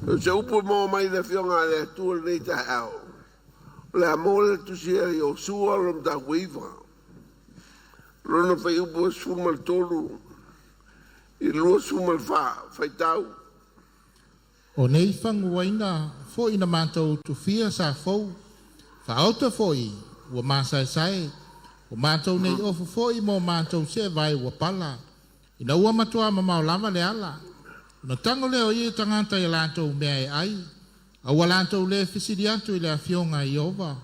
Se upo mo mai le fionga le tu le ta au. Le amole tu sia IOSUA lo da wiva. Lo no fai upo sumal tolu. I lo sumal fai tau. O nei whanguaina fo ina mātou tu fia sa fau. Whaota foi ua māsai o mātou nei ofu foi mo mātou se vai ua pala. Ina ua matua mamau lava le ala. No tango leo i tangata i lātou mea e ai. Aua lātou le fisiri atu i le afionga i ova.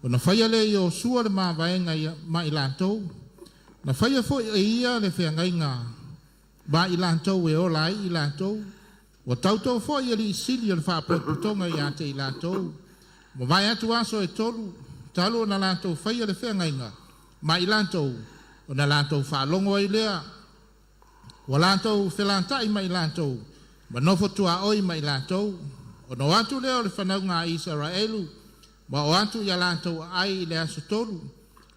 O na whaia le i o sua le maa vaenga ma i lātou. Na whaia fo e ia le whiangainga. Ba i lātou e o lai i lātou. O tautou fo i li sili o le whaapotonga i ate i lātou. Mo vai atu aso e tolu. Talo na lātou whaia le whiangainga. Ma i lātou. O na lātou whaalongo i lea. O lātou whelanta i mai lātou. Ma nofo tua oi mai lātou. O no atu leo le whanau ngā Israelu. Ma o atu ia lātou ai le aso tolu.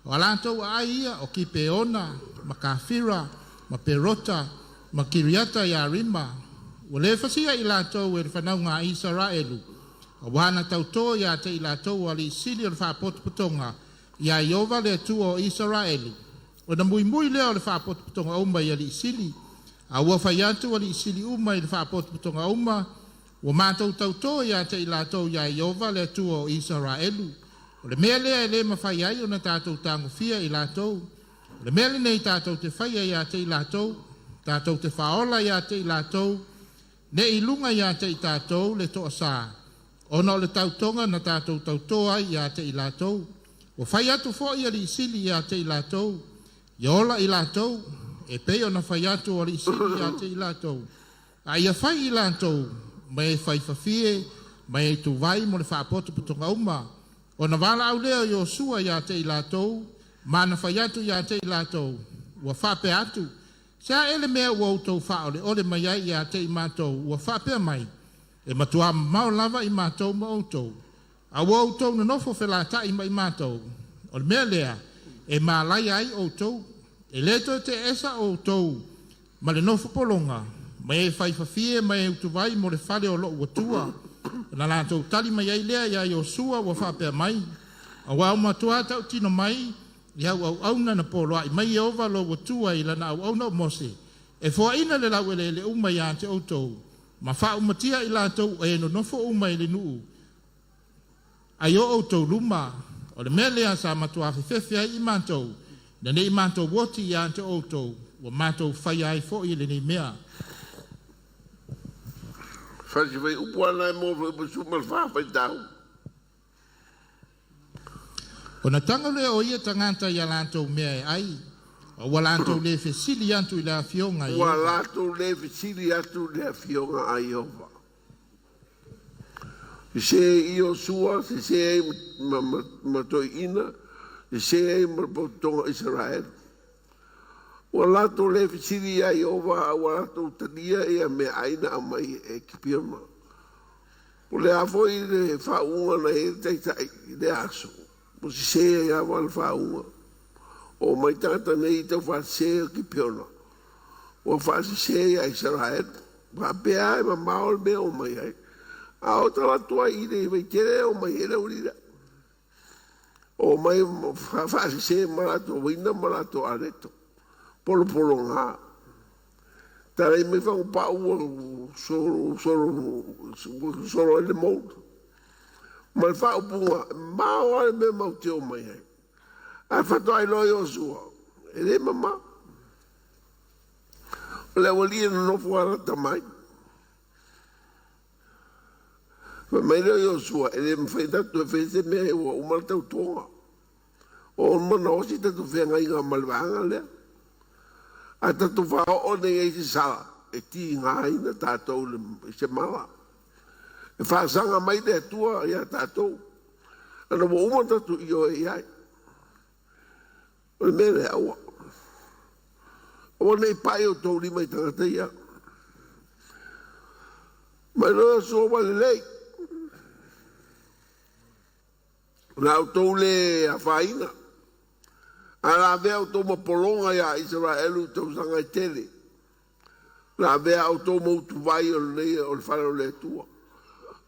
O lātou ai ia o ki peona, ma kawhira, ma perota, ma kiriata ia rima. O le whasia i lātou e le whanau ngā Israelu. O wana tautoa ia te i lātou ali sili o le whapotopotonga. Ia iova le atua o Israelu. O na mui leo le whapotopotonga umba ia li sili. A ua whai atu ali sili uma i le whapotopotonga uma. O mātou tautoa ia te i lātou ia iova le atua o Israelu. O le mea lea e le mawhai ai o na tātou tango fia i lātou. O le mea le nei tātou te whaia ia te i lātou. Tātou te whaola ia te i lātou. Ne i lunga ia te i tātou le toa sā. Ona o le tautonga na tātou tautoa ia te i lātou. O whai atu fo ia li sili ia te i lātou. Iola i lātou. E pei o na whai atu o li sili ia te i lātou. A ia whai i lātou. Mai whai whawhie. Mai tu vai mo le whaapoto putonga uma. O na wala au leo IOSUA ia te i lātou. Mana whai atu ia te i lātou. Ua whape atu. Sa ele mea ua utou whaole. Ole mai ai ia te i mātou. Ua whape mai. E matua mau lava i mātou ma outou. A ua outou na nofo whelata i mai mātou. O le mea lea. E mālai ai outou. E leto te esa outou. Ma le nofo polonga. Ma e whaifafie ma e utuvai mo le whale o loo watua. Na lātou tali mai ai lea ia IOSUA ua whapea mai. A wau matua tau tino mai. I au auna na poloa. I mai e ova lo watua i lana au auna o mose. E fua ina le lau ele le uma ia te outou. Ma wha umatia i lātou e no nofo uma i le nuu. Ai o outou luma. O le mea lea sa matua whiwhewhia i mātou. Na ne i mātou woti i te outou. Wa mātou whai ai fo i le nei mea. Whasi whai upuana e mō whai sumal whawhai tau. O na tanga lea o ia tangata i a lātou mea e ai. O wa lātou le whesili atu i la fionga i Wa lātou le whesili atu i la fionga a Iova. Se IOSUA, se matoi ina, se mapotonga Israel. Wa lātou le whesili a Iova, wa lātou tania e a mea aina a mai e kipiama. O le afoi le whaunga na e teitai le aso. O si se e a wal whaunga. O mai tata nei tau whaasea ki piona. O whaasea a Israel. Whapea e ma maol mea o mai ai. A o tala tua i nei mai tere o mai ere urira. O mai whaasea marato wina marato areto. Polo polo ngā. Tara i mai whangu pāua soro ele mouta. Mai whau punga. Mao ale me mau te o mai ai. A whatoai lo IOSUA. E le mama. O le walia no nofo arata mai. Mai lo IOSUA. E le mwhaitatu e whese mea e ua umara tau tonga. O mana osi tatu whenga inga malvanga lea. A tatu whao o nei e se sala. E ti ngā ina tātou le se mala. E whaasanga mai le atua ia tātou. Ana wa umara tatu i o e ai. O le mele awa. O nei pai o tau lima i tangata ia. Mai loa so wale lei. Nā o tau le a whaina. A la vea o tau mapolonga ia Israelu tau sanga i tele. La vea o tau mautu vai o nei o le whare o le tua.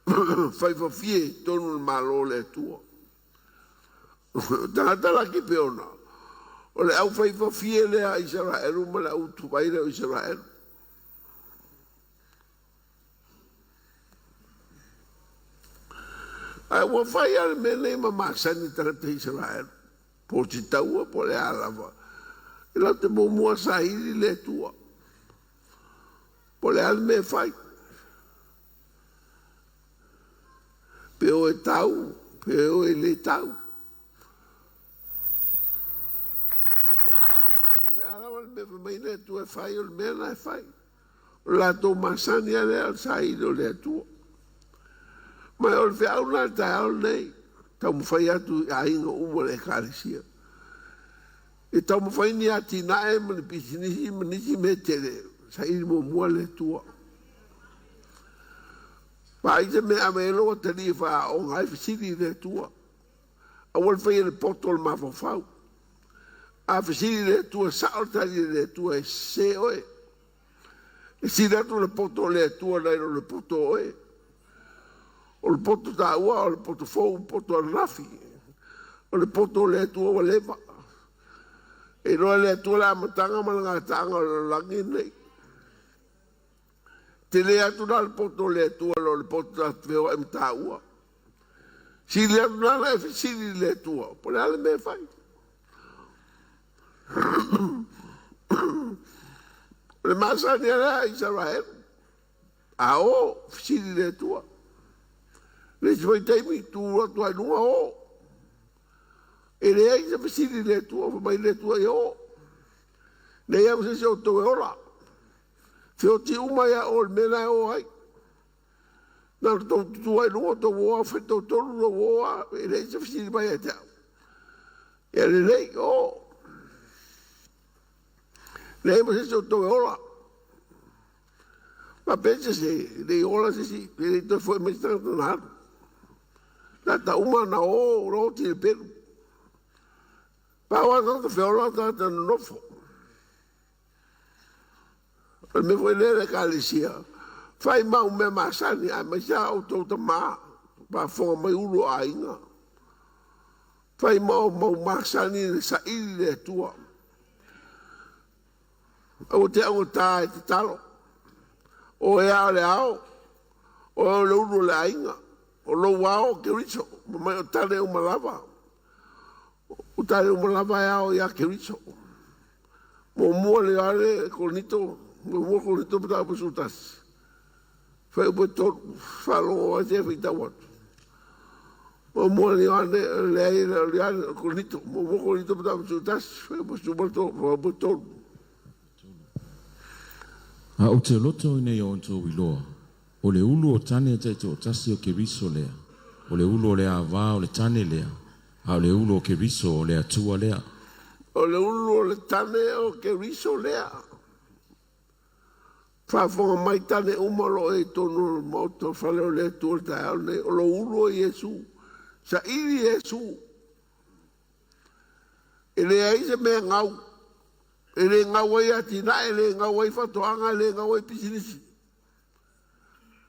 Whaifawhie tonu malo le atua. Tangata la ki peona. O le au whaifawhie lea Israelu ma le au tuwaire o Israelu. Ai wa whai ale mele ma maksani tangata Israelu. Po te taua po le alawa. Ila te mua sahili le tua. Po le ale me whai. Pe o e tau, pe o e le tau. O le alawa le me whamaina e tua e whai o le mena e whai. O la tō masani ale al sahili o le atua. Mai o le whiau nā tai ao nei. Tau mwhai atu a inga uma le karisia. E tau mwhai ni ati nae mani pisinisi manisi me tere. Sa iri mo mua le tua. Pa ite me ame eloa tani e wha o ngai fisiri le tua. A wal whai le poto le mawhawhau. A fisiri le tua sao tani le tua e se oe. E siratu le poto le tua nairo le poto oe. O le poto tāua, o le poto fōu, o poto arafi. O le poto le atua wa lewa. E roa le atua la matanga malanga tanga o le langi nei. Te le atu na le poto le atua lo le poto ta tweo em tāua. Si le atu na la e fisiri le atua. Po le ale me fai. Le masani ala Israel. A o fisiri le atua. Le se vai taimi tu atu ai nua o. E le ai se fisiri le tua, mai le tua i o. Le ia se o tau e ora. Se o ti uma ia o le mena e o ai. Nā tau tu ai nua tau oa, whetau tonu no oa, e le se fisiri mai e tau. E le lei o. Le ia se o tau e ora. Ma pensa se, le ola se si, le toi foi mai tanga tanaru. Tata uma na o roti e peru. Pawa tata whiaura tata nofo. Me foi lere kalisia. Fai mau me masani a mai sa o tauta maa. Pa fonga mai ulu a inga. Fai mau masani sa ili le tua. O te au tā e te talo. O e ao le ao. O le ulu le a inga. O lo wao ke riso, mai o tale o malava. O tale o malava e ao ia ke riso. Mo mua le ale korinito, mo mua korinito pata o pasutas. Fai upo tonu, falo o ate e whita watu. Mo mua le ale korinito, mo mua korinito pata o pasutas, fai upo sumato, fai upo tonu. A o te loto ine o onto wiloa. O le ulu o tane te o tasi o ke riso lea. O le ulu o le ava o le tane lea. A o le ulu o ke riso o le atua lea. O le ulu o le tane o ke riso lea. Whafonga mai tane umalo e tono mauta whale o le atua le tae ne. O lo ulu o Yesu. Sa iri Yesu. E le aise mea ngau. E le ngau ai atina, e le ngau ai whatoanga, e le ngau ai pisinisi.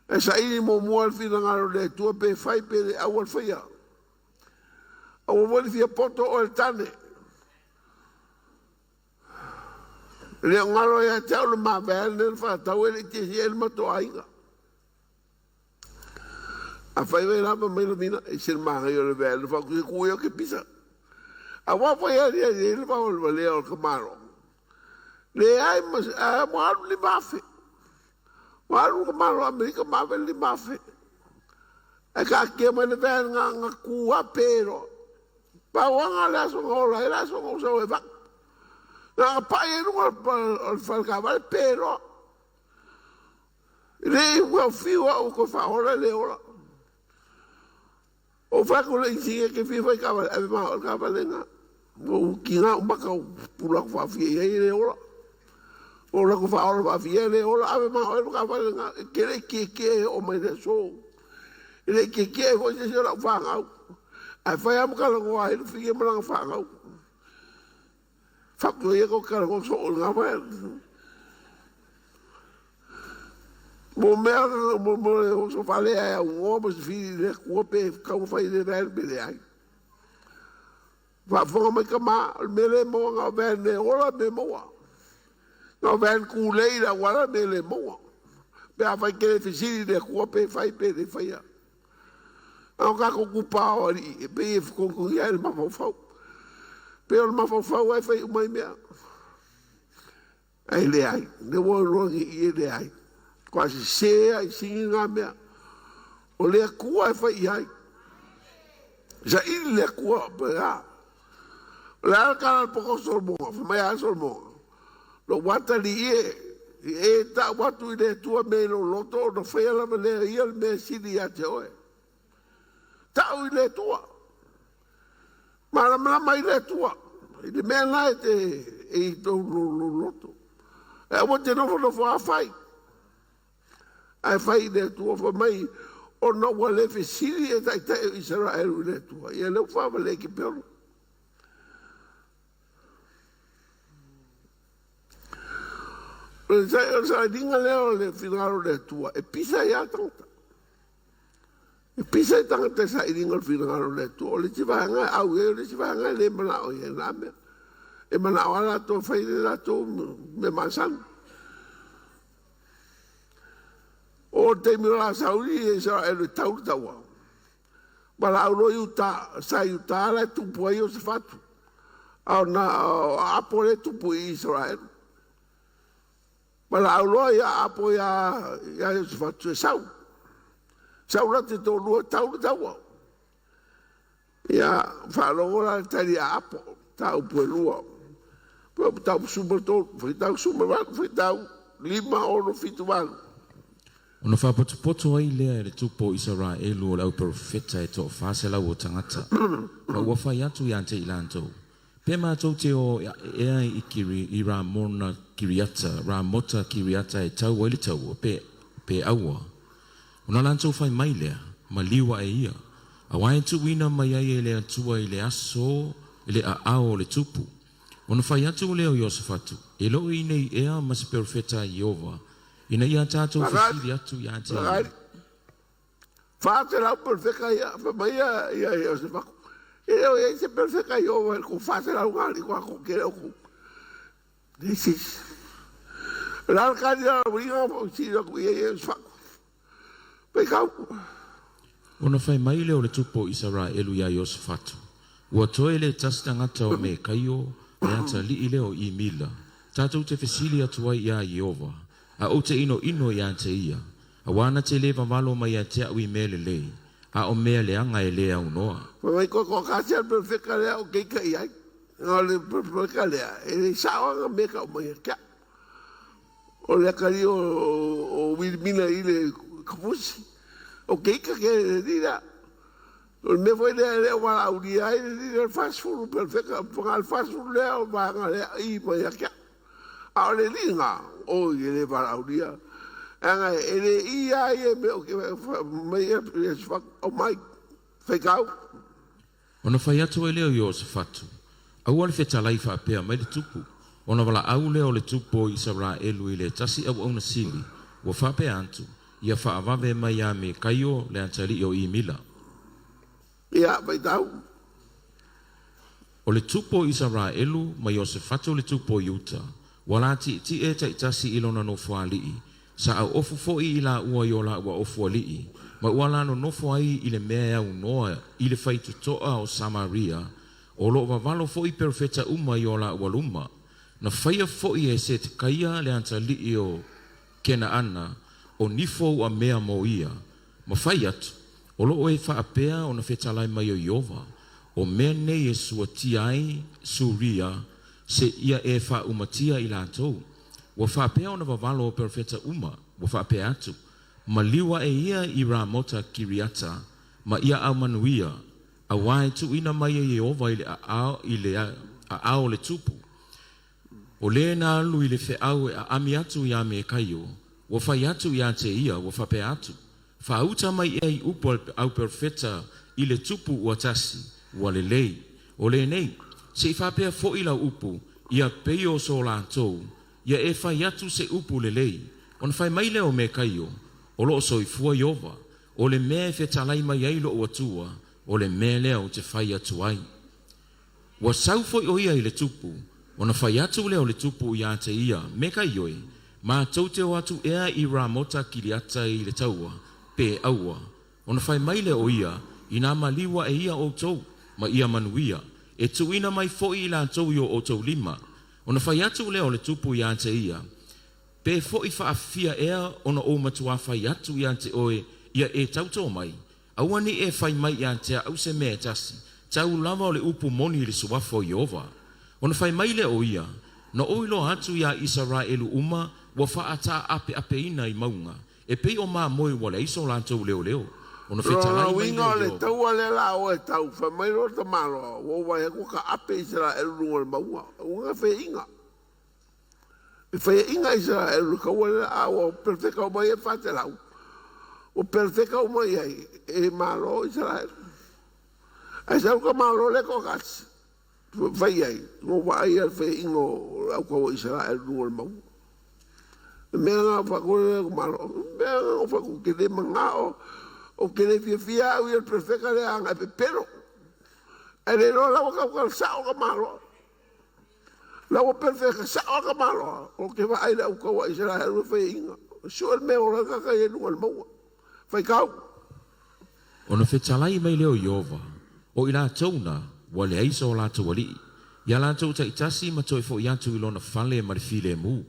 E sa ini mo mua fina ngaro le tua pe fai pe le awal faya. Awa wali fia poto o el tane. Le ngaro ya tau le maa vea le fa tau ele te si el mato ainga. A fai vei lama mai la mina e sir maa yo le vea le fa kuse kuyo ke pisa. Awa faya lia le fa o le valea o le kamaro. Le ai mas a mo alu li mafe. Waru ka maro Amerika maweli mafe. E ka kia mai le vea nga kua pero. Pa wanga le aso ngola, e le aso ngosa o e vak. Nga pai e nunga al falka vale pero. Le ua fiwa o ko whaora le ora. O whako le insinga ke fiwa i kawale, e ma o kawale nga. O ki nga umaka o pula ko whawhia i le ora. O la ko fa ora via le o la ave ma o ka fa nga kere ke o mai de so ele ke o se la fa nga a fa ya mo ka lo ai fi mo la fa nga fa ko ye ko ka ko so nga fa Mo mea mo so fale ai o mo se fi le ko pe ka o fai le ver be le ai. Va fo me ka ma me le mo nga ver ne ola me mo. No ver ku le la wala me le mo. Pe a fai ke fi si le ko pe fai pe le fai. Au ka ko ku pa o ri pe ko ko ya ma fo. Pe o ma fo ai fai o mai mea. Ai le ai, le wo ro i le ai. Quase se ai singi ngā mea. O lea kua e whai ai. Sa ili lea kua pe a. Lea kara poko solmonga, whamai a solmonga. Lo wata li e ta watu i le tua me lo loto, no whai ala me lea ia me sini a te oe. Tau i le tua. Maramana mai le tua. I le mea nai te e i tau lo loto. E o te nofo a whai. Ai fai le tua fa mai o no wale fe siri e tai tai Israel le tua ia le fa vale ki pero sa dinga le finalo le tua e pisa ia tanta e pisa tanta sa dinga finalo le tua le tiva nga au le tiva nga le mana o ia na me e mana ala to fai le to me masan o te mira sauri e sa e tau tawa. Bala aulo yuta sa yuta la tupu ai o se fatu. Au na apo le tupu i Israel. Bala aulo ya apo ya se fatu e sau. Sau la te tolu tau tawa. Ya falo la tari apo tau puelua. Tau super tol, tau super tau lima o no fitu valu. Ona whapotupoto ai lea le tupo Israelu o lau profeta e tō whāsela o tangata. Ma ua whai atu i ante i lantou. Pe mātou te o ea i kiri i rā mona kiriata, rā mota kiriata e tau waile tau pe aua. Ona lantou whai mai lea, ma liwa e ia. A wai tu wina mai ai e lea tua i le aso, i le a ao le tupu. Ona whai atu leo Iosafatu, e lo i nei ea ma se profeta Iova. Ina ia tātou whisiri atu i ante. Whāte rau perfeka ia, whamai ia se whaku. E reo e se perfeka i owa, ko whāte rau ngāri kua ko kere oku. Nesis. Rau kāri rau ringa mo sira ku ia ia se whaku. Pei kau. Ona whai mai leo le tupo Israelu ia Iosafatu. Ua toe le tasitangata o me kaio, le ata li leo i mila. Tātou te whisiri atu ai ia Iova. A o te ino i ante ia. A wana te lewa malo mai a te au i mele lei. A o mea le anga e lea unoa. Mai ko kasi al perfeka lea o keika i ai. Nga le perfeka lea. E le sawa nga meka o mai a kia. O le kari o wilmina i le kapusi. O keika ke le dira. O me foi lea wala au di ai le dira fast food perfeka. Pangal fast food lea o vanga lea i mai a kia. A le linga. O ele para o dia anga ele ia e me o que mai o mai fekau ona fai atu ele o Iosafatu au ale feta lai fa pe mai le tupu ona wala au le o le tupu Israelu ile tasi au ona sili wa fa pe antu ia fa avave mai a me kaio le antali o imila ia vai tau o le tupu Israelu mai Iosafatu le tupu Yuta wala ti e tasi ilona no foalii sa au ofu foi ila ua yola ua ofu alii ma wala no nofo ai ile mea au noa ile fai tutoa o Samaria o lo valo foi perfeta uma yola ua luma na faia foi e se te kaia le anta li o kena ana o nifo ua mea mo ia ma fai atu o lo e fa apea o na feta lai mai o Iova o mea nei e suatiai suria se ia e fa umatia i lantou. Wa fa pea ona vavalo o perfeta uma, wa fa pea atu. Ma liwa e ia i rā mota kiriata, ma ia au manuia, a wae tu ina mai e Jehova i le a ao le tupu. O le na alu i le fe au e a ami atu i ame e kaio, wa fa atu i ate ia, wa fa pea atu. Fa uta mai e i upo au perfeta i le tupu ua tasi, wa le lei. O le nei, se i whapea fo i la upu, ia peo so la tou, ia e whai atu se upu le lei. On whai mai leo me kaio, o loo soifua Iova, o le mea fe talai mai ai loo atua, o le mea lea o te whai atu ai. Wa sau foi o ia i le tupu, o na whai atu lea o le tupu i ate ia, me kai ioi, ma tau te o atu ea i rā mota ki li ata i le taua, pe aua, o na whai mai le o ia, i nā maliwa e ia o tau, ma ia manuia, e tuina mai foi i la tau i o tau lima, o na whai atu lea o le tupu i ate ia, pe foi whaafia ea o na o matua whai atu i ate oe, ia e tauto mai, auani e whai mai i ate au se mea tasi, tau lava o le upu moni i le suwafo Iova, o na whai mai le o ia, na oilo atu ia Israelu uma, wa whaata ape ina i maunga, e pei o maa moi wale iso lantou leo leo, o na whetalai mai Ro le tau ale la o e tau, wha mai ro ta maro, wo wai ko ka ape Israelu runga le maunga, unga whe inga. E whe inga Israelu, ka wale a o perfeka o mai e whate lau, o perfeka o mai ai, e maro Israelu. Ai sau ka maro le ko kasi, whai ai, ngo wai al whe ingo au ka o Israelu runga le maunga. Mea ngā whakore ko maro, mea ngā whakore kere mga o kere fia au i al perfeka le anga e pepero. E le no lawa ka sao ka maro. Lawa perfeka sao ka maro. O ke wa aile au kawa Israelu whai inga. Sua mea o raka ka e nunga le maua. Whai kau. O na whetalai mai leo Iova, o i la tauna, wa le aisa o la tawali. Ia la tau ta itasi ma toi fo iatu i lona whale ma le file mu.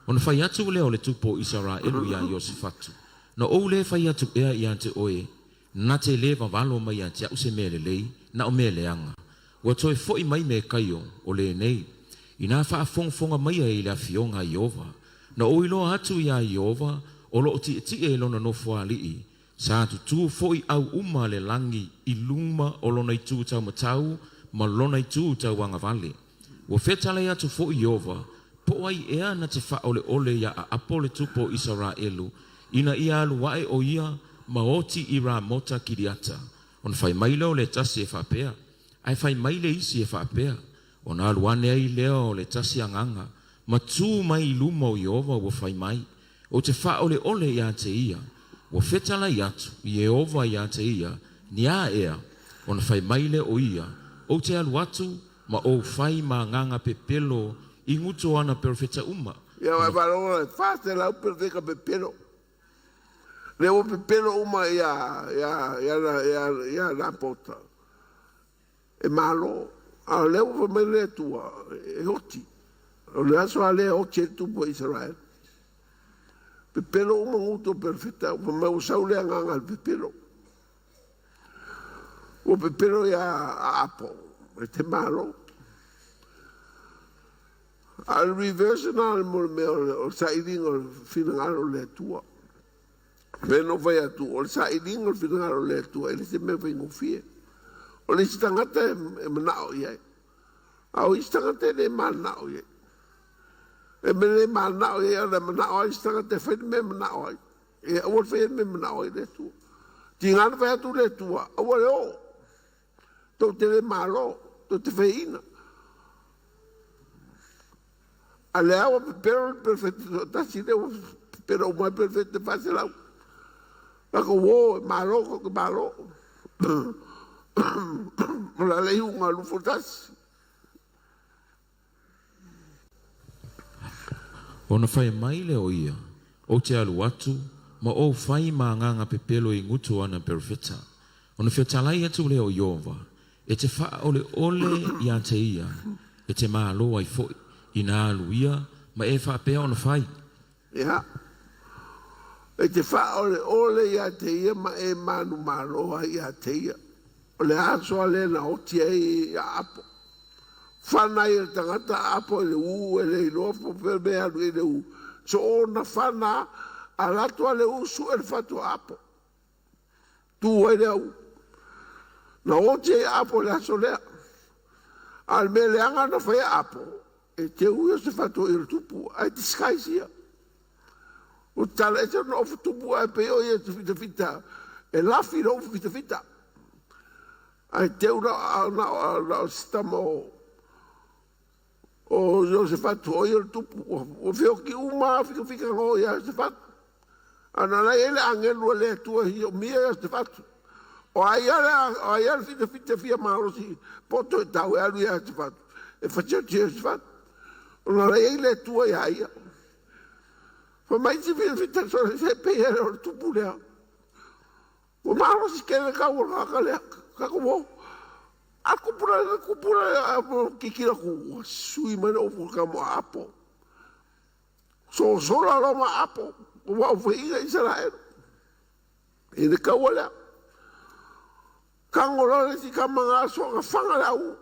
O na whai atu leo le tupo Israelu ia Iosifatu. Na ou le whai atu ea i ante oe, na te le wawalo mai ante au se mele lei, na o mele anga. Wa toi fo i mai me kaio o le nei. I nā wha fonga mai e le fionga Iova. Na o ilo atu ia Iova, o lo ti e lona NOFOAIGA. Sa tu tu fo i au uma le langi i luma o lona i tu tau matau, ma lona i tu tau anga vale. Wa whetale atu fo i Iova, po ai ea na te wha ole ia a apo le tupo Israelu, ina ia alu wae o ia ma oti i rā mota kiriata. On whai maile o le tasi e whapea, ai whai maile isi e whapea, on alu ane ai leo o le tasi anganga, ma tū mai luma o Iova wa whai mai, o te wha ole ia te ia, wa whetala i atu, i Iova ia te ia, ni a ea, on whai maile o ia, o te alu atu, ma o whai ma nganga pepelo, i nguto ana perfeta uma. Ia wai wharonga, whaate lau perfeka pepero. Le o pepero uma ia na pota. E malo, a leo wa mai le tua, e hoti. O le aso a le hoti e tupo Israel. Pepero uma nguto perfeta, wa mai usau le anganga al pepero. O pepero ia a apo, e te malo. Al reverse na al meo o SAILI o finangaro le tua. Veno vai atu o SAILI o finangaro le tua, ele se me vai ngofie. O le stangata e manao ia. Au stangata le manao ia. E me le manao ia le manao ai stangata fe me manao ai. E o fe me manao ai le tua. Tingan vai atu le tua. O le o. To te le malo, to te feina. Aleava pero perfeito tá se deu pero mais perfeito fácil lá ako malo ko malo la lei uma lufotas Ona whai mai le o ia, o te alu atu, ma o whai ma nganga pepelo i ngutu ana perfeta. Ona whetalai atu le o Iova, e te wha ole i ante ia, e te maa loa i foi. Ina aluia, ma e whapea ona whai. Ia. E te wha ole ia te ia, ma e manu maroa ia te ia. O le aso ale na oti e ia apo. Whana i tangata apo e le u, e le ilofo, pe me alu e le u. So ona whana, a lato ale u su e le whatu apo. Tu e le u. Na oti e apo le aso lea. Al me le anga na whai apo. E te ui se whatu i tupu, ai te skaisia. O tala e te no ofu tupu ai peo i e te fita. E lafi no ofu fita. Ai te ura na stamo o se whatu o i tupu. O whio ki uma fika ngo i se whatu. Ana la ele angelu le tua hi o mia te fatu. O ai fita fia marosi poto tau e alu ia te fatu. E faccio te fatu. Ona la ele tua ia. Fa mai te fita so se pe era o tupu lea. O marosi kele ka o ka lea ka ko aku pura kikira ku sui mana o ka mo apo. So sola lo ma apo. Wa o ia Israel. E de ka wala. Kangolo le si kamanga so ka fanga lau.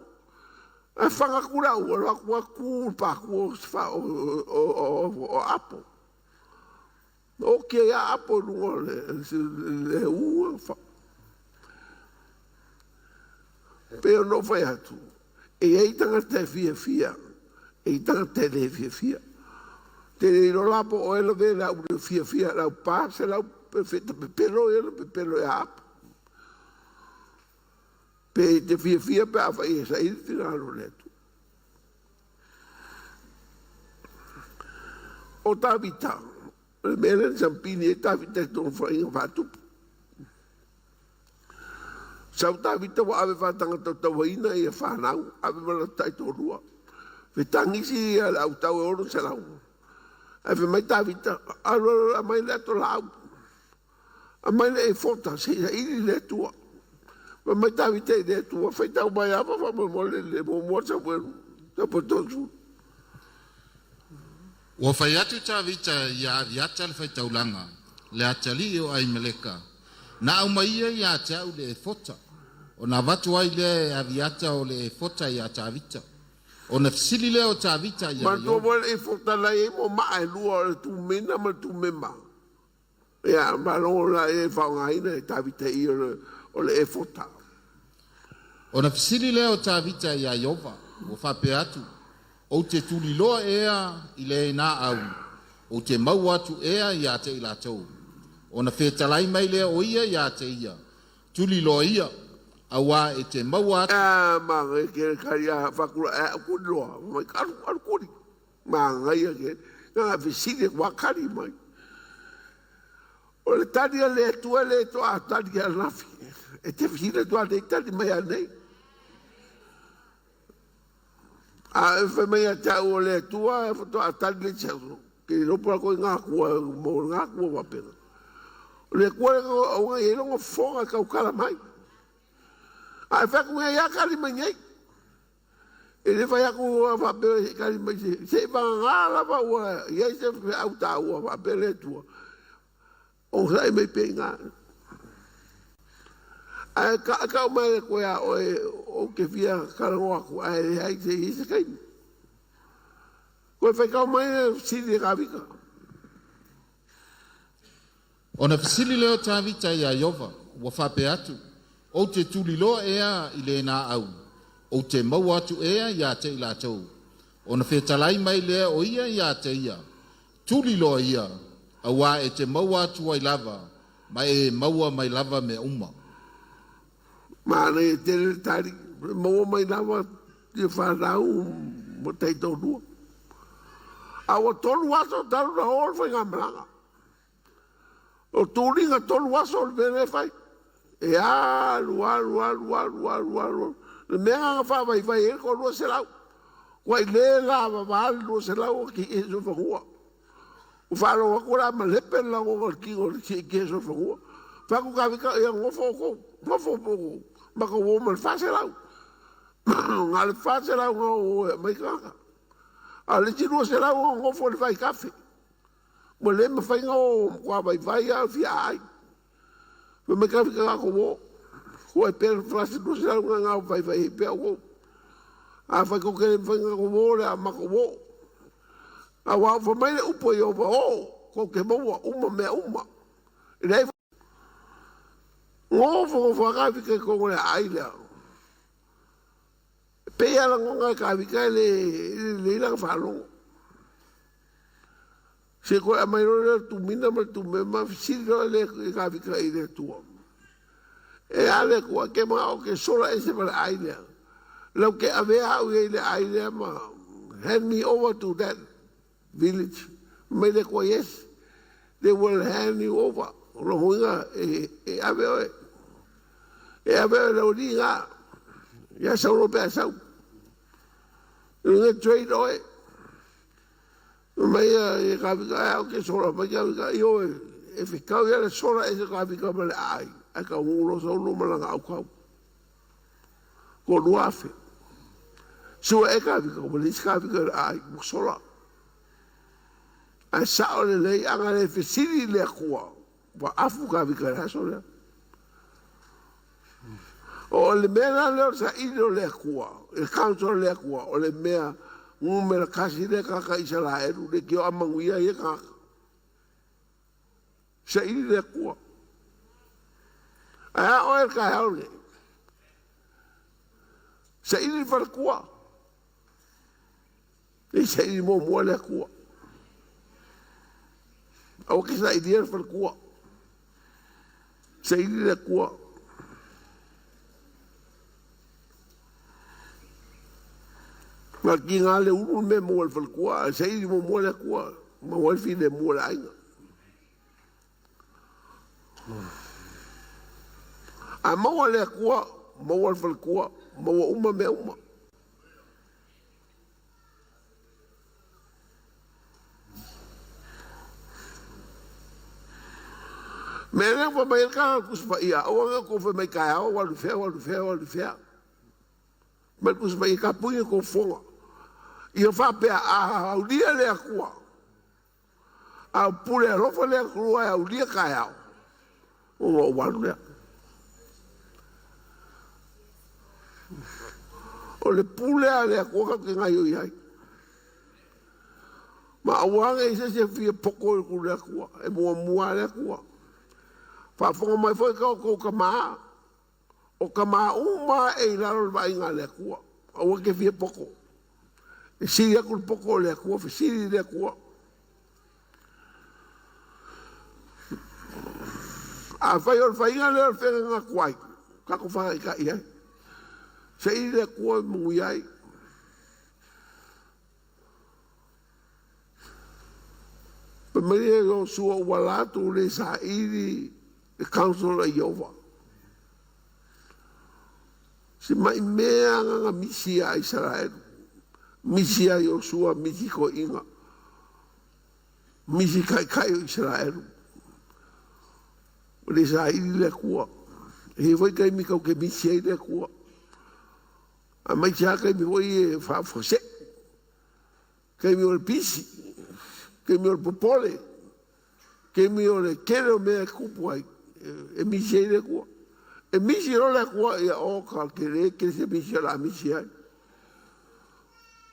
A fanga kura o wa ku pa ku fa o apo. O ke ya apo no le u fa. Pero no fai atu. E aí tanga te fia. E tanga te le fia. Te no lapo o elo ve la fia la pa se la perfetta pelo e apo. Pe te fia pe afa e sa il finalo leto. O tabita. Le mele zampini e tabita ton fai in fatu. Sau tabita wa ave fatanga tawaina e fanau ave mala tai torua. Ve tangisi au tau e oro se lau. Ave mai tabita alo mai leto lau. A mai le fota se ili letua. Ma mai tabita e letua fai tau mai ava fa mo le mo Samuelu. Tapo tosu. Wa fai atu tabita ya viata le fai taulanga. Le atali o ai meleka. Na au mai ia tau le fota. O na watu ai le aviata o le fota ia tabita. O na fisili le o tabita ia. Ma to mo e fota la e mo ma e lua tu mena ma tu mema. Ya ma lo la e fa ngai le tabita i o le e fota. O na fisili le o tabita ia Yova. O fa pe atu. O te tuli loa ea i le na au. O te mau atu ea ia te ila tau. O na whetalai mai le o ia te ia. Tuli loa ia. Awa e te mau atu. Ma ngai ke karia fakura e kuloa. Mai karu kuri. Ma ngai ke. Nga visile wakari mai. O le tadia le tua le toa tadia lafi. E te visile toa le tadi mai anei. A e fe mai a tau o le tua e toa tadi le tau. Ke ropa ko ngā kua mo ngā kua wapena. Le kua o ngai e longa fonga kaukala mai. A fa ku ya kali mai. Ele vai ku va pe kali mai. Se va ngala va wa ye se au ta wa va pe le tu. O sai me pe nga. A ka mai ko ya o ke via kala wa ku ai se kai. Ko fa ka mai si di gavika. Ona fisili leo tavita ya Yova. Wa fa pe atu. O te tuli loa ea i le nā au. O te mau atu ea ia te ila tau. O na whetalai mai lea o ia ia te ia. Tuli loa ia. Awa e te mau atu ai lava. Mai e maua mai lava me uma. Mana e te tari. Maua mai lava te whanau mo tei tonua. Awa tonu aso taru na orwai ngā maranga. O tūringa tonu aso o le fai. E alu. Le mea nga wha vai e ko lua se lau. Wai le la wawal lua se lau ki e so whangua. U whalo wakura ma lepe la o ki o ki e so whangua. Whaku ka wika e ngofo ko. Ngofo poko. Maka wo ma le whase lau. Nga le whase lau nga o mai kaka. A le ti lua se lau o ngofo le vai kafe. Mo le ma whainga o kwa vai a fia ai. Me ka fika ko wo ko e per frase do se nga vai pe wo a fa ko ke fanga ko wo la ma ko wo a wa fo mai upo yo wo ko ke mo uma me uma le ngo fo ka fika ko le ai la pe ya la nga ka fika le la fa lo se ko a mai ro tu mina ma tu me ma si le ka fika i le tu e ale ko ke ma o ke sola ese para aile lo que avea o ile aile ma hand me over to that village me le ko yes they will hand you over. Rohunga e ave lo dinga. Ya solo pe sau. Nge trade oi. Mai e ka vika o ke solo pa ka yo e fika ya solo e ka vika male ai. Aka ulo solo malanga au kau. Ko luafe. So e ka vika male ska vika ai solo. A sao le lei anga le fesiri le kua. Wa afu ka vika ha solo. O le mea leo sa ino le kua, e council le kua, o le mea ngumera kasi le kaka Israelu, le kio amanguia ye kaka. Sa ino le kua. Aya o e ka hao le. Sa ino le fara kua. E sa ino mo mua le kua. O ke sa ino le fara kua. Sa ino le kua. Ma ki ngā le uru me mua le whalkua, se iri mo mua le kua, ma walfi le mua le ainga. A maua le kua, maua le whalkua, maua uma me uma. Me ne fa mai ka kuspa ia, o nga ko fa mai ka o walu fea. Ma kuspa ia ka puia ko fonga. Ia whape a aulia lea kua. A pule a rofa lea kua a aulia kai au. O walu lea. O le pule a lea kua ka ke ngai o iai. Ma awanga i se fia poko i ku lea kua. E mua lea kua. Whafonga mai foi ka o ka maa. O ka maa uma e laro va inga lea kua. Awa ke fia poko. E siri aku poko le akua, fe siri le akua. A fai o whainga le o whenga ngā kuai. Kako whanga i ka iai. Se iri le akua mungu iai. Pa meri e o sua walatu le sa iri le council a Iova. Se mai mea ngā misi a Israelu. Misi a IOSUA, misi ko inga. Misi kai o Israelu. O le sa iri le kua. He foi kai mi kau ke misi ai le kua. A mai tia kai mi foi e whaafose. Kai mi o le pisi. Kai mi o le popole. Kai mi o le kere o mea kupu ai. E misi ai le kua. E misi o le kua e o ka kere se misi o la misi ai.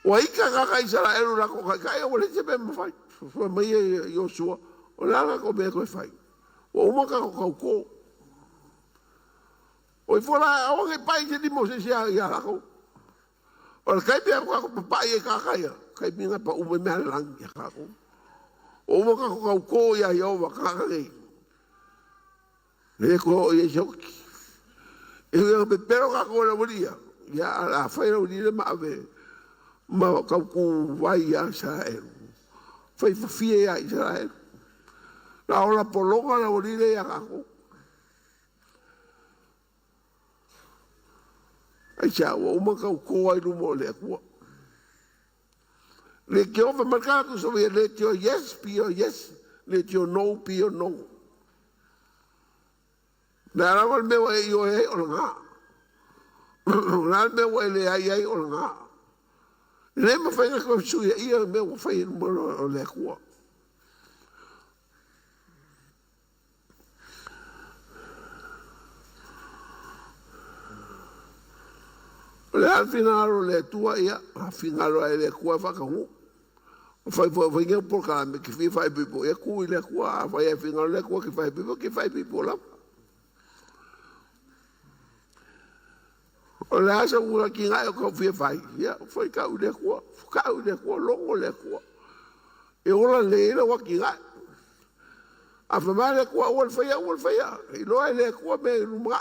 O ika kaka Israelu la ko kai o le sepe mafai. Fo mai IOSUA. O la ko me ko fai. O uma ka ko. O fora o ke pai se dimo se ya la ko. O kai pe ko pai e kaka ya. Kai minga pa uma me lang ya ka ko. O uma ka ko ya yo wa kaka ke. Le ko ye shoki. E yo pe pero ka ko la bolia. Ya la fai la bolia ma ave. Ma kau ku vai a Israel. Fai fafie a Israel. La ola polonga la olile ya kako. Ai cha o uma kau ko ai lumo le kua. Le ke ova marka ku so le tio yes pio yes, le tio no pio no. Na la me wa yo e o nga. Na me wa le ai o nga. Le ma fai ko su ia me o fai mo le kua. Le al final le tua ia, a final le kua fa ka hu. Fai nge por ka me ki fai pipo e ku le kua, fai al final le kua ki fai pipo la. O le asa ura ki ngai o kau fia fai. Ia, fai kau le kua, longo le kua. E ora le ina wa ki ngai. A whamai le kua, ua le whaia. I loa le kua me rumaa.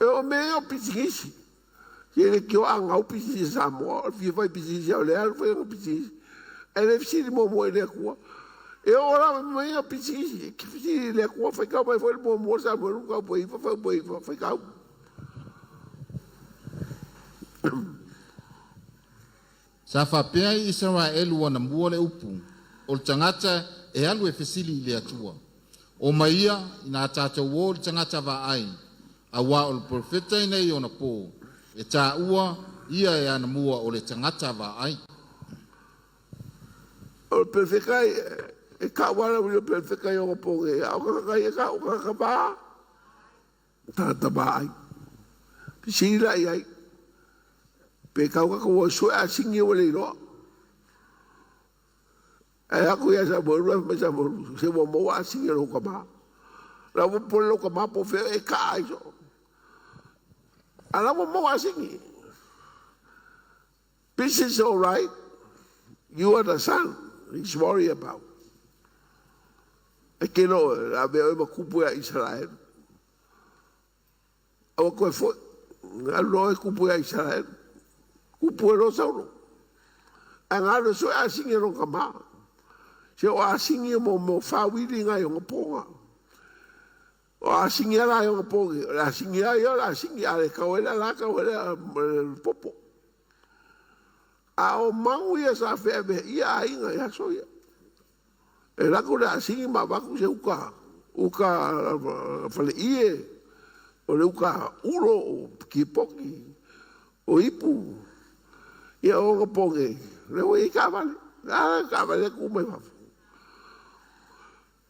E o mea o pitingisi. Ele que o angau pisi Samoa, fi vai pisi o leal foi o pisi. Ele pisi mo ele ko. Eu ora mai a pisi, que pisi ele ko foi cá vai foi mo Samuelu ka boi foi cá. Sa whapea I Israelu wana mua le upu, o le tangata e alu e fesili le atua. O maia ina tātou o le tangata wa ai, a wā o le profeta nei o na pō, e tā ua ia e ana mua o le tangata wa ai. O le profeta e ka wala o le profeta o pō e au kakai e ka o kakapa. Tata wa ai. Pisi la ai. Pe kau ka ko so a singi o le ro. Ai aku ya sa boru ma sa boru se mo a singi ro ka ma. La mo polo ka ma po fe e ka ai so. Ala mo a singi. This is all right. You are the son he's worried about. E que no a ve o kupu a Israel. O ko fo a lo kupu a Israel. Kupuero sauro. Angalo so asingi ro kama. Se o asingi mo fawili nga yo ponga. O asingi ala yo ponga. Asingi yo asingi ale kawela la kawela popo. A o MANUIA sa febe ia inga ya soya. E la ko asingi ma ba ku se uka fale ie. O le uka uro kipoki. O ipu. Ia o ka ponge, leo I kawale ku mai wafu.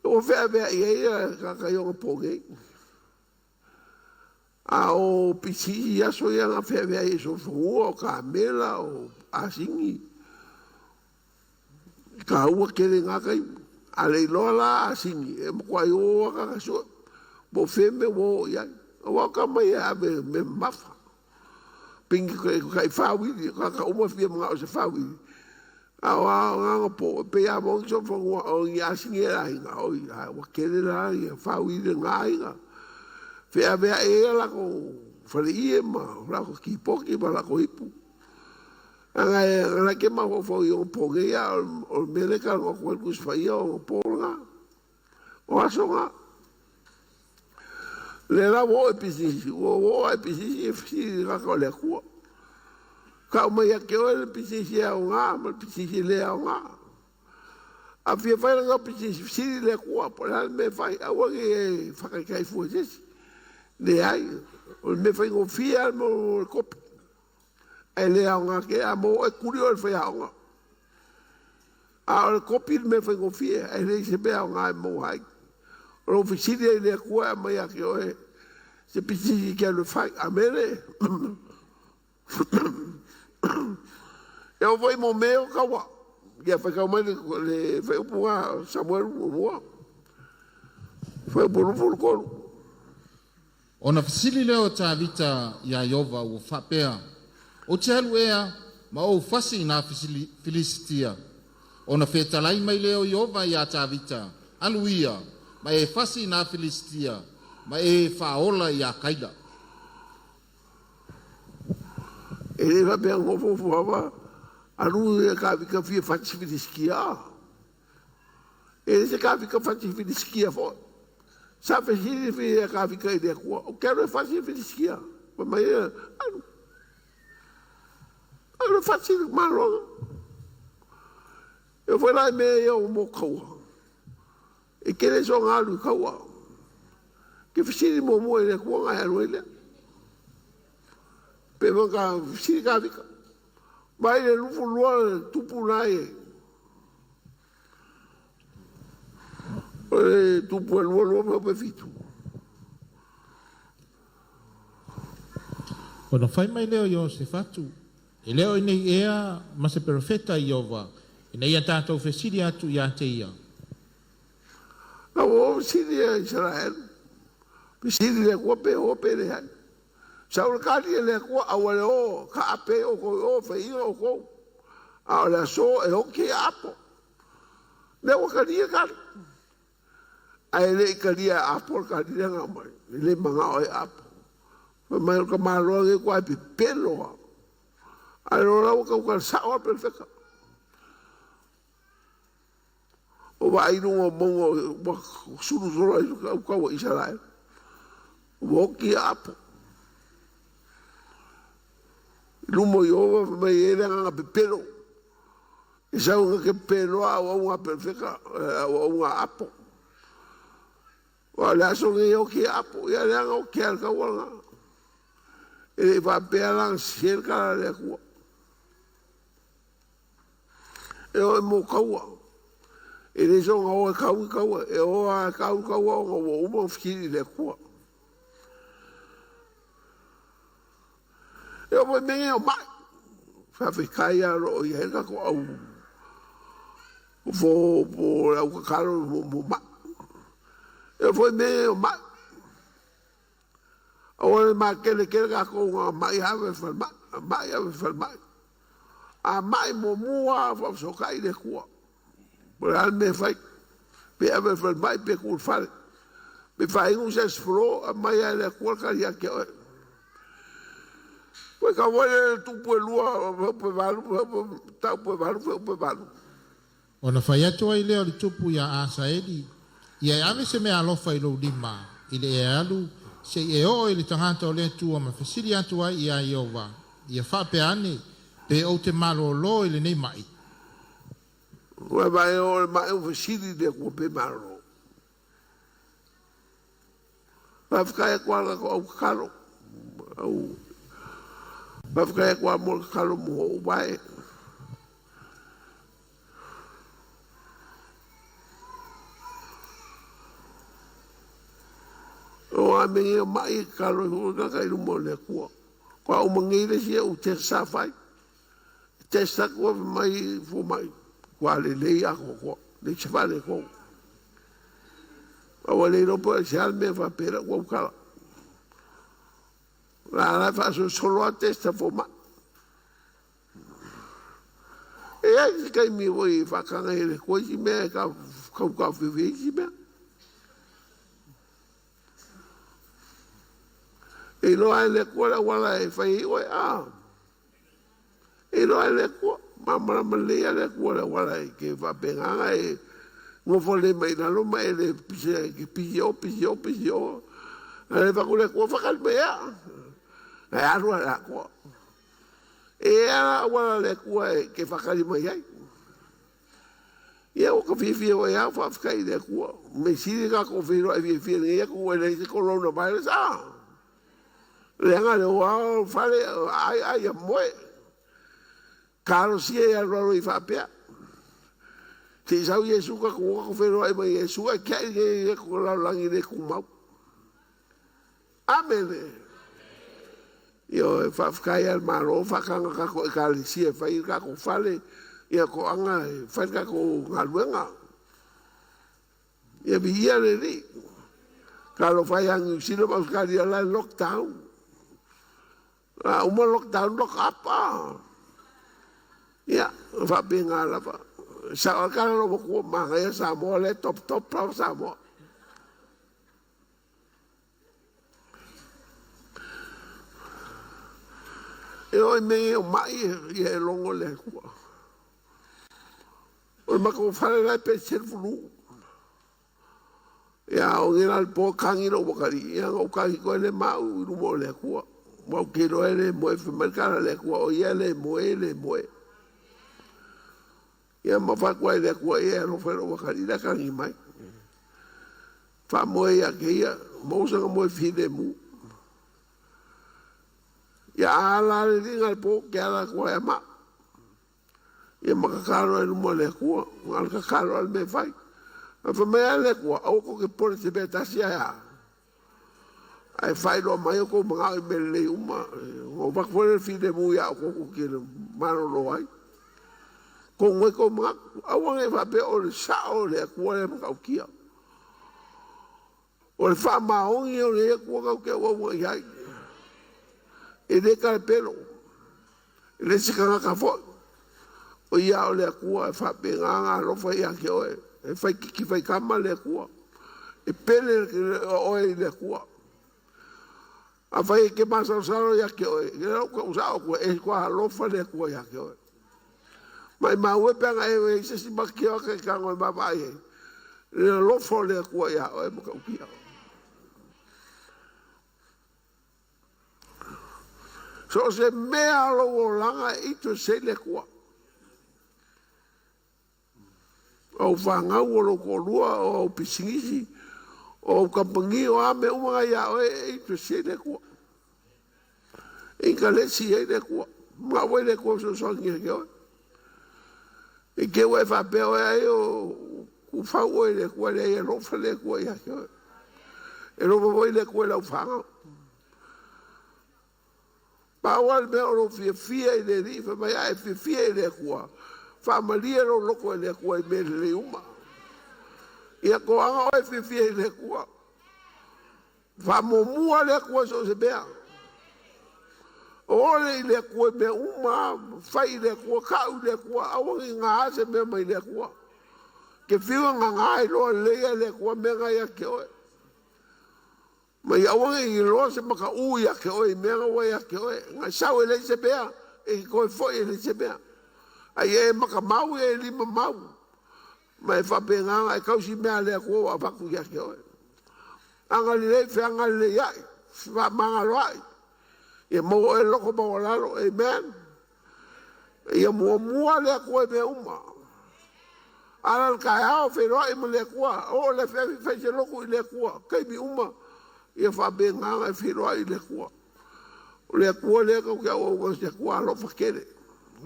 O whea mea ia ka o ka ponge. A o pisi aso ia nga whea mea I so fungua o ka mela o asingi. Ka ua kere ngā kai, a leiloa la asingi, e mkwai o ka so, mo wheme wo iai. O waka mai a me mafa. Pingi kai whawiri, ka umawhia mga o se whawiri. A nganga po, pe a mongi so whangua o i asingi e rahinga, o i wakere rahinga, whawiri ngā hinga. Whea mea e lako, whare ie ma, lako kipoki ma lako hipu. Nga ke ma whawhau I o ponge ia, o meleka o kwelkus whaia o pōlanga. O aso ngā. Le la wo episisi, wo episisi e fisi ngaka o le kua. Ka umai a keo e le pisisi a o ngā, ma pisisi le a o ngā. A fia whaira ngā pisisi fisi le kua, po le me whai, a wangi e whakaikai fua sesi. Le ai, o le me whai ngō fia mo le kopi. E le a o ngā ke a mo e kuri o le whai a o ngā. A o le kopi le me whai ngō fia, e le se mea o ngā e mo hai. O fisili e le kua mai a ke oe. Se pisisi ke alo fai. Amere. E o vai mo meo kawa. Ia whai kau mai le whai upu ngā Samuelu o mua. Whai upu rufu koru. O na fisili leo ta vita ia Iova o whapea. O te alu ea ma o fasi na Filistia. O na whetalai mai leo Iova ia ta vita. Alu ia. Ma e fasi na Filistia, ma e whaola I a kaila. E le va bea ngofo fuawa, anu e ka vika fia fasi Filistia. E le se ka vika fasi Filistia fo. Sa fesiri fia ka vika I le kua, o kero e fasi Filistia. Ma e, anu fasi maronga. E foi lá e meia o mokaua. E kere so ngā lui kaua. Ke fisiri mo mua ele kua ngai anu ele. Pe mga fisiri ka vika. Mai le lufu lua tupu nai e. O le tupu e lua me pe fitu. O na whai mai leo yo se fatu. E leo nei ea ma se profeta Iova. E nei a tātou fisiri atu I a te ia. Na o siri a Israel. Siri le kua pe o pe le hai. Sa ora kari le kua awale o ka ape o ko o fei o ko. A le so e o ke apo. Le o kari e kari. A le kari e apo kari le ngamai. Le manga o e apo. Ma ka maro e kua pe pelo. Ai lo lau ka sao perfecta. O va ir un mongo suru solo ka Israel. Woki apo. Lumo yo me era nga pepero. Isa nga ke pero a unha perfecta a unha apo. Wala so nge o ki apo ya nga o ki al ka wala. E va pelang cerca le ku. E o mo kawa. E le so nga o kawa e o a kawa o mo fiki le ku. Eu vou nem o mais. Vai ficar aí a roia com o vou caro o mais. Eu vou nem o mais. Agora mais que ele quer com a mais ave falmar, mais ave falmar. A mais momua vou só cair de rua. Por aí me vai. Be ave falmar be com fal. Me faz um esfro a mais ela qualquer que Pues como el TUPU Ona whai atu ai leo li tupu ia a SAILI. Ia e ave se mea alofa i lo lima. I le e alu se e o i le tangata o le tua ma whasiri atu ai ia i ova. Ia whape ane pe o te malo lo i le nei mai. Ua mai o le mai o whasiri de kua pe malo. Whawhkai kua ko au karo. Whawhkai kua mo karo mo o wae. O a me mai karo ho na kai mo le kua. Kua o mangile sia o te safai. Te sa kua mai fo mai. Kua le lei a ko. Le chvale ko. O le no po se alme va pera kua kala. La faccio solo a testa fo mai. E ai kai mi voi fa kanga ele ko si me ka vive si me. E lo ai le kua wala e fai o a. E lo ai le kua mama le le kua wala e ke va penganga e no fo le mai na lo mai le pise ke pio. Ale va kule kua fa kalmea. E arua la kua. E ala wala le kua ke fa kalmea ai. Ia o ka fifi o ia fa fkai le kua. Me siri ka ko firo e fifi ia ko le coronavirus Leanga le wao fale ai moe. Karo si e arwaro I whapea. Te sau Yesu ka kua ko whero ai mai Yesu ai kia I ko laulangi le kumau. Amen. Io e whafkai al maro whakanga ka ko e kalisi e whai ka ko fale. Ia ko anga e whai ka ko ngaluenga. Ia bihia le ri. Kalo whai angi sino mauskari ala lockdown. Uma lockdown lock up ya va bien a la sa ka lo ko ma ya sa mo le top pa sa mo e o me o mai e longo le ko o ma ko fare la pe ser flu ya o era al po kangi no bokari ya o ka ko le ma u mo le ko mo que lo ele mo e mercado le ko o ele mo ia ma fa kwa le kwa ia no fero wakari da kan I mai fa mo ia ke ia mo sa mo fide mu ia ala le dinga po ke ala kwa ia ma ia ma ka karo e mo le kwa al ka karo al me fai fa me le kwa o ko ke por se beta sia ai fai lo mai ko ma me le uma o va kwa le fide mu ia ko ke mano lo ai con we ko ma awan e va pe o sa o le ko le ka kia o fa ma on e o le ko ka o ya e de ka pelo le se ka fo o ya o le ko fa pe nga lo fa ya ke o e fa ki fa ka ma le ko e pele o e le ko A fai ke masa saro ya ke oe. Ke rau ka usao kua e kua halofa le kua ya ke oe. Mai maue penga e se si maki o ke kango e mawai e. Le lofo le kua ya oe muka ukia o. So se mea lo o langa i to se le kua. O whangau o lo kolua o pisingisi o kampangi o ame umanga ya oe i to se le kua. Inka lesi e le kua. Mawe le kua so songi ke oe. I ke oe whapeo e ai o ufau oe le kua le e rofa le kua ya ke oe. E rofa oe le kua lau whangau. Pawal me o fia i le rifa mai ai fia i le kua. Whamalia ro loko i le kua i me le uma. Ia ko anga oe fia i le kua. Whamomua le kua so se bea. Ole i le kua me uma, whai i le kua, kau i le kua, awangi ngā ase me mai le kua. Ke whiwa ngā ngai roa lea le kua me ngai a ke oe. Mai awangi i roa se maka ui a ke oe, me ngai wai a ke oe. Ngā sau e le se bea, e koe foi e le se bea. Ai e maka mau e lima mau. Mai whape nganga e kausi mea le kua a waku i a ke oe. Anga li rei whianga li le iai, wha manga roai. E mo e loko mo lalo, amen. E mua le kua me uma. Aral kai hao wheroi mo le kua. O le whai se loko i le kua. Kei mi uma. E whabe nganga e wheroi i le kua. O le kua le kau kia o se kua lofa kere.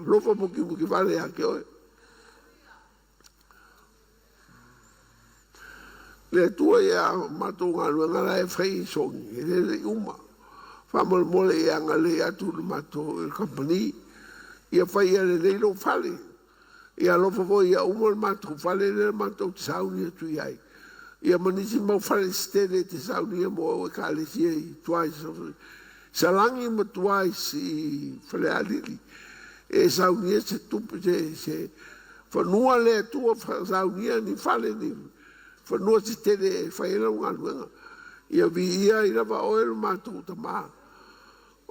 Lofa muki whare a ke oe. Le tua ia matou ngā luenga la e whai songi. E le uma. Whamal mole e anga le atu le mato e company. Ia whai a le leilo whale. Ia lofa voi ia umol mato whale le mato te sauni atu iai. Ia manisi mau whale stele te sauni e mo e ka le sia i tuai. Salangi ma tuai si whale alili. E sauni e se tupu se whanua le atua sauni e ni whale ni. Whanua se tele e whai ela unga luenga. Ia vi ia i rawa oe le mato utamaa.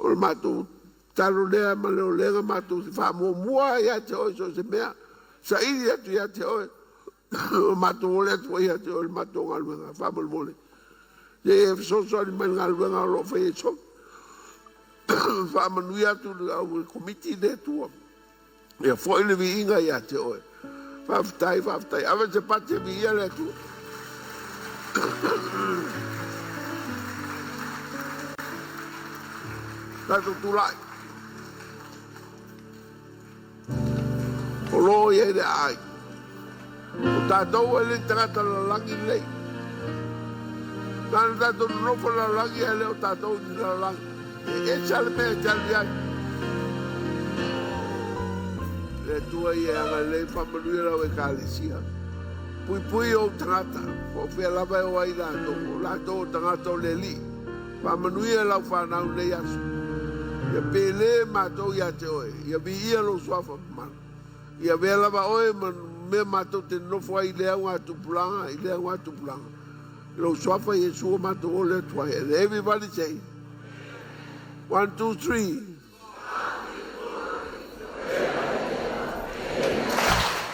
O le matou talo lea ma leo lenga matou se whamomua ia te oe so se mea. Sa iri atu ia te oe. O matou ole atu ia te oe le matou ngā luenga. Whamal mole. Ye e fisoso ali mai ngā luenga lo whai e so. Whamanui atu au komiti le tua. Ia fwoi le vi inga ia te oe. Whaftai. Awa se pate vi ia le tua. Tato tulai. O lo ye de ai. O tato ele trata la langi lei. Nana tato no for la langi ele o tato ni la langi. E chale me chale ai. Le tua ye anga lei famanuira o ekalisia. Pui o trata. O fe lava o ai la to trata o le li. Famanuira la fa na le asu. Ia pele matou ia te oe. Ia vi ia lo suafa man. Ia vela va oe me matou te nofo ai lea ngā tupulanga. I lea ngā tupulanga. Lo suafa i e sua matou o le tuai. And everybody say 1, 2, 3.